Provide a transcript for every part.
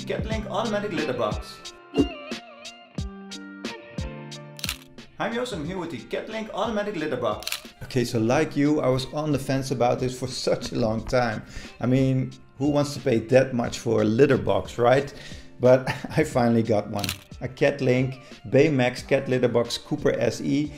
Catlink automatic litter box. Hi, I'm Joost, I'm here with the Catlink automatic litter box. Okay, so like you, I was on the fence about this for such a long time. I mean, who wants to pay that much for a litter box, right? But I finally got one. A Catlink Baymax Cat Litter Box Cooper SE,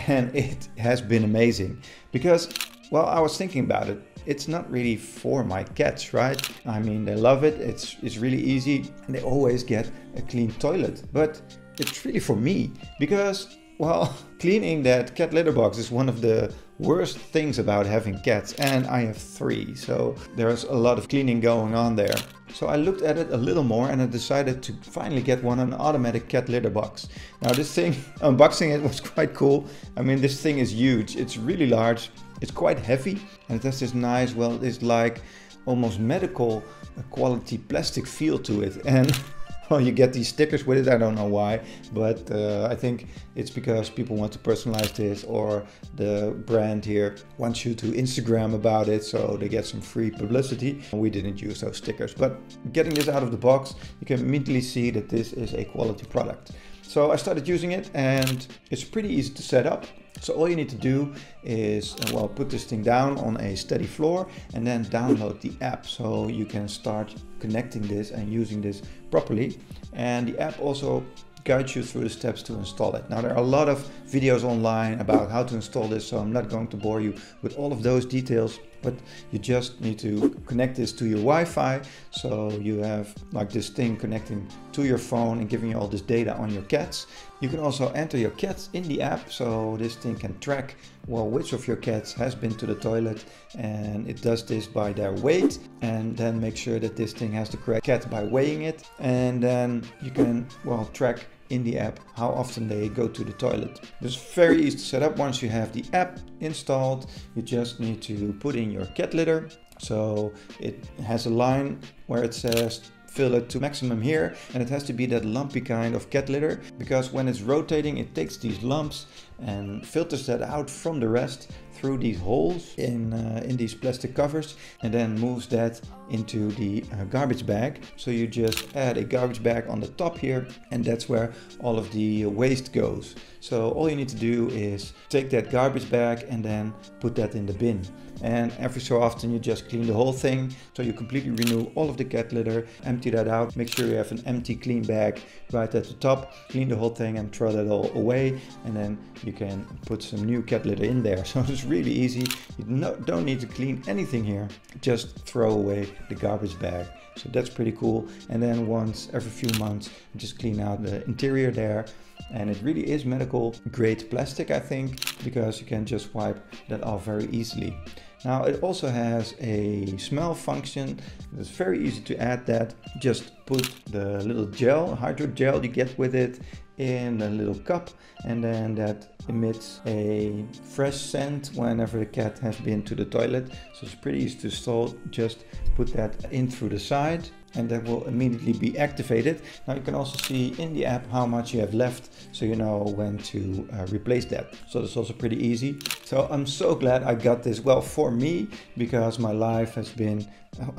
and it has been amazing. Because, well, I was thinking about it. It's not really for my cats, right? I mean, they love it, it's really easy, and they always get a clean toilet. But it's really for me, because, well, cleaning that cat litter box is one of the worst things about having cats, and I have 3, so there's a lot of cleaning going on there. So I looked at it a little more and I decided to finally get an automatic cat litter box. Now this thing, unboxing it was quite cool. I mean, this thing is huge, it's really large, it's quite heavy, and it has this nice, well, it's like almost medical quality plastic feel to it. And well, you get these stickers with it, I don't know why, but I think it's because people want to personalize this, or the brand here wants you to Instagram about it, so they get some free publicity. We didn't use those stickers, but getting this out of the box, you can immediately see that this is a quality product. So I started using it, and it's pretty easy to set up. So all you need to do is, well, put this thing down on a steady floor and then download the app, so you can start connecting this and using this properly. And the app also guides you through the steps to install it. Now, there are a lot of videos online about how to install this, so I'm not going to bore you with all of those details, but you just need to connect this to your Wi-Fi, so you have like this thing connecting to your phone and giving you all this data on your cats. You can also enter your cats in the app, so this thing can track, well, which of your cats has been to the toilet, and it does this by their weight, and then make sure that this thing has the correct cat by weighing it, and then you can, well, track in the app how often they go to the toilet. It's very easy to set up. Once you have the app installed, you just need to put in your cat litter. So it has a line where it says fill it to maximum here, and it has to be that lumpy kind of cat litter, because when it's rotating it takes these lumps and filters that out from the rest through these holes in these plastic covers, and then moves that into the garbage bag. So you just add a garbage bag on the top here, and that's where all of the waste goes. So all you need to do is take that garbage bag and then put that in the bin. And every so often you just clean the whole thing, so you completely renew all of the cat litter, empty that out, make sure you have an empty clean bag right at the top, clean the whole thing and throw that all away, and then you can put some new cat litter in there. So it's really easy, you don't need to clean anything here, just throw away the garbage bag. So that's pretty cool. And then once every few months just clean out the interior there. And it really is medical grade plastic, I think, because you can just wipe that off very easily. Now it also has a smell function. It's very easy to add that. Just put the little gel, hydro gel you get with it, in a little cup, and then that emits a fresh scent whenever the cat has been to the toilet. So it's pretty easy to install. Just put that in through the side, and that will immediately be activated. Now you can also see in the app how much you have left, so you know when to replace that. So that's also pretty easy. So I'm so glad I got this, well, for me, because my life has been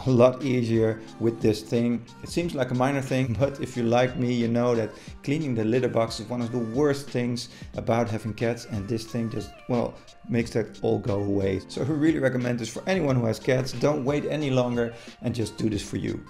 a lot easier with this thing. It seems like a minor thing, but if you like me, you know that cleaning the litter box is one of the worst things about having cats, and this thing just, well, makes that all go away. So I really recommend this for anyone who has cats. Don't wait any longer and just do this for you.